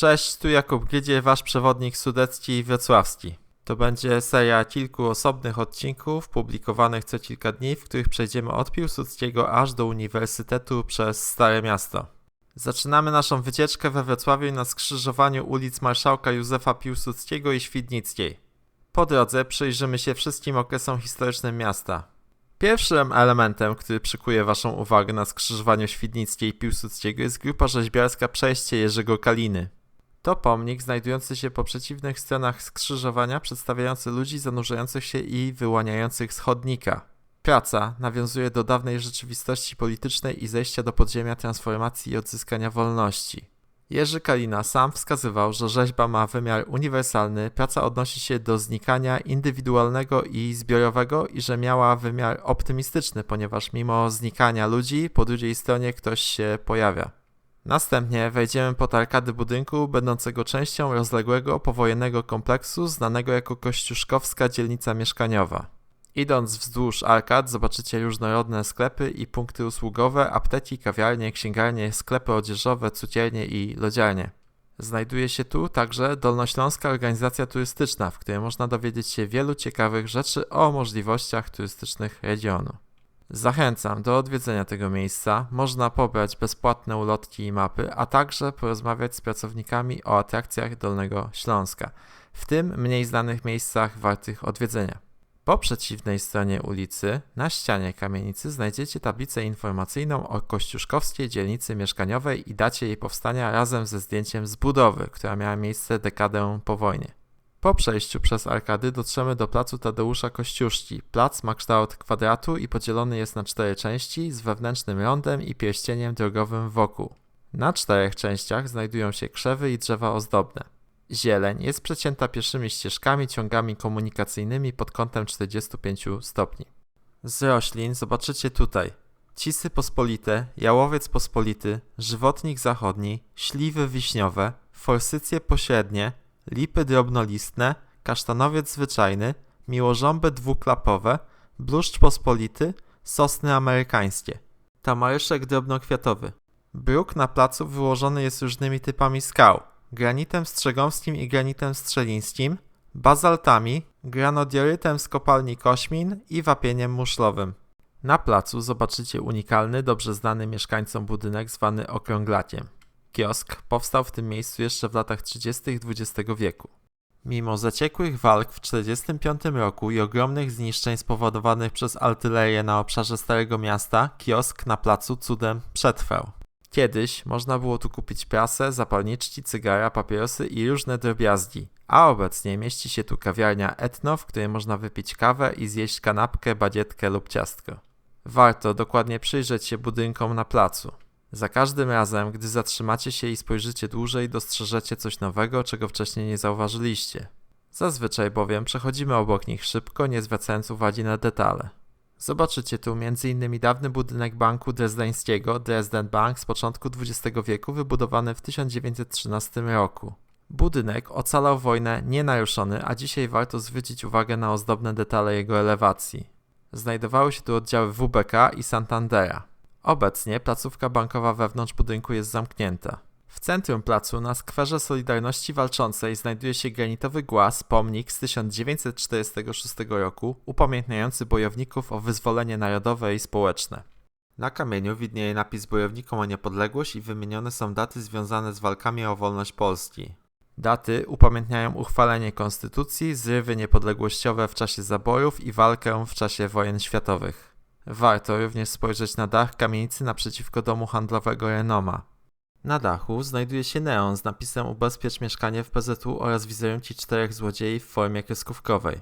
Cześć, tu Jakub Grydziej, wasz przewodnik sudecki i wrocławski. To będzie seria kilku osobnych odcinków publikowanych co kilka dni, w których przejdziemy od Piłsudskiego aż do Uniwersytetu przez Stare Miasto. Zaczynamy naszą wycieczkę we Wrocławiu na skrzyżowaniu ulic Marszałka Józefa Piłsudskiego i Świdnickiej. Po drodze przyjrzymy się wszystkim okresom historycznym miasta. Pierwszym elementem, który przykuje waszą uwagę na skrzyżowaniu Świdnickiej i Piłsudskiego, jest grupa rzeźbiarska Przejście Jerzego Kaliny. To pomnik znajdujący się po przeciwnych stronach skrzyżowania, przedstawiający ludzi zanurzających się i wyłaniających z chodnika. Praca nawiązuje do dawnej rzeczywistości politycznej i zejścia do podziemia transformacji i odzyskania wolności. Jerzy Kalina sam wskazywał, że rzeźba ma wymiar uniwersalny, praca odnosi się do znikania indywidualnego i zbiorowego i że miała wymiar optymistyczny, ponieważ mimo znikania ludzi po drugiej stronie ktoś się pojawia. Następnie wejdziemy pod arkady budynku będącego częścią rozległego powojennego kompleksu znanego jako Kościuszkowska dzielnica mieszkaniowa. Idąc wzdłuż arkad zobaczycie różnorodne sklepy i punkty usługowe, apteki, kawiarnie, księgarnie, sklepy odzieżowe, cukiernie i lodziarnie. Znajduje się tu także Dolnośląska Organizacja Turystyczna, w której można dowiedzieć się wielu ciekawych rzeczy o możliwościach turystycznych regionu. Zachęcam do odwiedzenia tego miejsca, można pobrać bezpłatne ulotki i mapy, a także porozmawiać z pracownikami o atrakcjach Dolnego Śląska, w tym mniej znanych miejscach wartych odwiedzenia. Po przeciwnej stronie ulicy, na ścianie kamienicy, znajdziecie tablicę informacyjną o Kościuszkowskiej dzielnicy mieszkaniowej i dacie jej powstania razem ze zdjęciem z budowy, która miała miejsce dekadę po wojnie. Po przejściu przez arkady dotrzemy do placu Tadeusza Kościuszki. Plac ma kształt kwadratu i podzielony jest na 4 części z wewnętrznym rondem i pierścieniem drogowym wokół. Na 4 częściach znajdują się krzewy i drzewa ozdobne. Zieleń jest przecięta pieszymi ścieżkami, ciągami komunikacyjnymi pod kątem 45 stopni. Z roślin zobaczycie tutaj cisy pospolite, jałowiec pospolity, żywotnik zachodni, śliwy wiśniowe, forsycje pośrednie, lipy drobnolistne, kasztanowiec zwyczajny, miłożąby dwuklapowe, bluszcz pospolity, sosny amerykańskie. Tamaryszek drobnokwiatowy. Bruk na placu wyłożony jest różnymi typami skał. Granitem strzegomskim i granitem strzelińskim, bazaltami, granodiorytem z kopalni Kośmin i wapieniem muszlowym. Na placu zobaczycie unikalny, dobrze znany mieszkańcom budynek zwany Okrąglakiem. Kiosk powstał w tym miejscu jeszcze w latach 30. XX wieku. Mimo zaciekłych walk w 1945 roku i ogromnych zniszczeń spowodowanych przez artylerię na obszarze Starego Miasta, kiosk na placu cudem przetrwał. Kiedyś można było tu kupić prasę, zapalniczki, cygara, papierosy i różne drobiazgi, a obecnie mieści się tu kawiarnia Etno, w której można wypić kawę i zjeść kanapkę, bagietkę lub ciastko. Warto dokładnie przyjrzeć się budynkom na placu. Za każdym razem, gdy zatrzymacie się i spojrzycie dłużej, dostrzeżecie coś nowego, czego wcześniej nie zauważyliście. Zazwyczaj bowiem przechodzimy obok nich szybko, nie zwracając uwagi na detale. Zobaczycie tu m.in. dawny budynek banku drezdeńskiego, Dresden Bank z początku XX wieku, wybudowany w 1913 roku. Budynek ocalał wojnę nienaruszony, a dzisiaj warto zwrócić uwagę na ozdobne detale jego elewacji. Znajdowały się tu oddziały WBK i Santandera. Obecnie placówka bankowa wewnątrz budynku jest zamknięta. W centrum placu, na skwerze Solidarności Walczącej, znajduje się granitowy głaz, pomnik z 1946 roku, upamiętniający bojowników o wyzwolenie narodowe i społeczne. Na kamieniu widnieje napis bojownikom o niepodległość i wymienione są daty związane z walkami o wolność Polski. Daty upamiętniają uchwalenie konstytucji, zrywy niepodległościowe w czasie zaborów i walkę w czasie wojen światowych. Warto również spojrzeć na dach kamienicy naprzeciwko domu handlowego Renoma. Na dachu znajduje się neon z napisem „Ubezpiecz mieszkanie w PZU” oraz wizerunki 4 złodziei w formie kreskówkowej.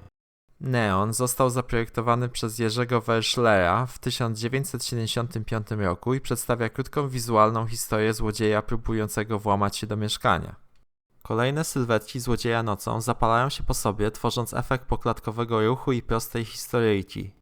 Neon został zaprojektowany przez Jerzego Werschlera w 1975 roku i przedstawia krótką wizualną historię złodzieja próbującego włamać się do mieszkania. Kolejne sylwetki złodzieja nocą zapalają się po sobie, tworząc efekt poklatkowego ruchu i prostej historyjki.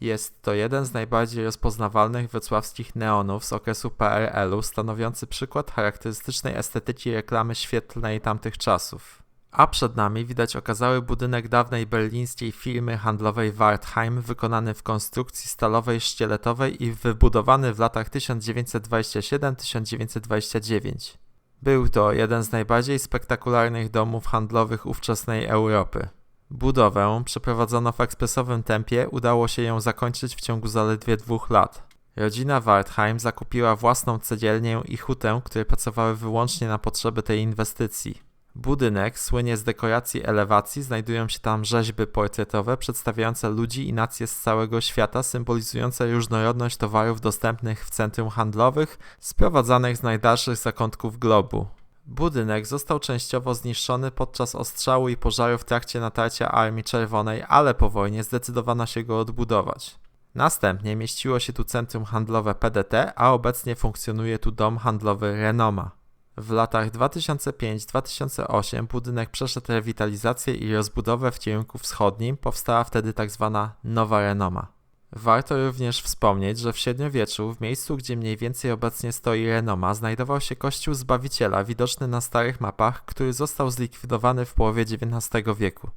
Jest to jeden z najbardziej rozpoznawalnych wrocławskich neonów z okresu PRL-u, stanowiący przykład charakterystycznej estetyki reklamy świetlnej tamtych czasów. A przed nami widać okazały budynek dawnej berlińskiej firmy handlowej Wertheim, wykonany w konstrukcji stalowej szkieletowej i wybudowany w latach 1927-1929. Był to jeden z najbardziej spektakularnych domów handlowych ówczesnej Europy. Budowę przeprowadzono w ekspresowym tempie, udało się ją zakończyć w ciągu zaledwie 2 lat. Rodzina Wertheim zakupiła własną cegielnię i hutę, które pracowały wyłącznie na potrzeby tej inwestycji. Budynek słynie z dekoracji elewacji, znajdują się tam rzeźby portretowe przedstawiające ludzi i nacje z całego świata, symbolizujące różnorodność towarów dostępnych w centrum handlowych, sprowadzanych z najdalszych zakątków globu. Budynek został częściowo zniszczony podczas ostrzału i pożaru w trakcie natarcia Armii Czerwonej, ale po wojnie zdecydowano się go odbudować. Następnie mieściło się tu centrum handlowe PDT, a obecnie funkcjonuje tu dom handlowy Renoma. W latach 2005-2008 budynek przeszedł rewitalizację i rozbudowę w kierunku wschodnim, powstała wtedy tzw. Nowa Renoma. Warto również wspomnieć, że w średniowieczu, w miejscu gdzie mniej więcej obecnie stoi Renoma, znajdował się kościół Zbawiciela widoczny na starych mapach, który został zlikwidowany w połowie XIX wieku.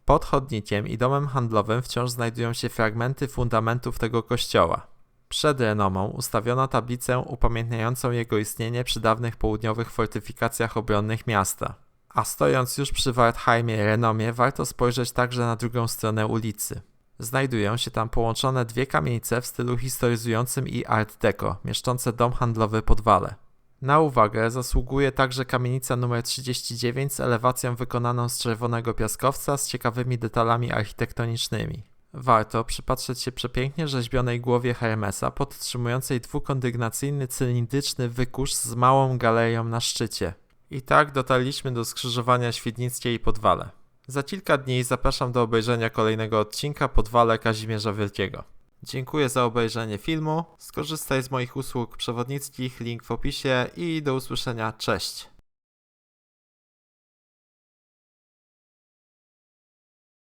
Pod chodnikiem i domem handlowym wciąż znajdują się fragmenty fundamentów tego kościoła. Przed Renomą ustawiono tablicę upamiętniającą jego istnienie przy dawnych południowych fortyfikacjach obronnych miasta. A stojąc już przy Wertheimie Renomie, warto spojrzeć także na drugą stronę ulicy. Znajdują się tam połączone 2 kamienice w stylu historyzującym i art deco, mieszczące dom handlowy Podwale. Na uwagę zasługuje także kamienica nr 39 z elewacją wykonaną z czerwonego piaskowca z ciekawymi detalami architektonicznymi. Warto przypatrzeć się przepięknie rzeźbionej głowie Hermesa podtrzymującej dwukondygnacyjny cylindryczny wykurz z małą galerią na szczycie. I tak dotarliśmy do skrzyżowania Świdnickie i Podwale. Za kilka dni zapraszam do obejrzenia kolejnego odcinka Podwale Kazimierza Wielkiego. Dziękuję za obejrzenie filmu, skorzystaj z moich usług przewodnickich, link w opisie i do usłyszenia, cześć!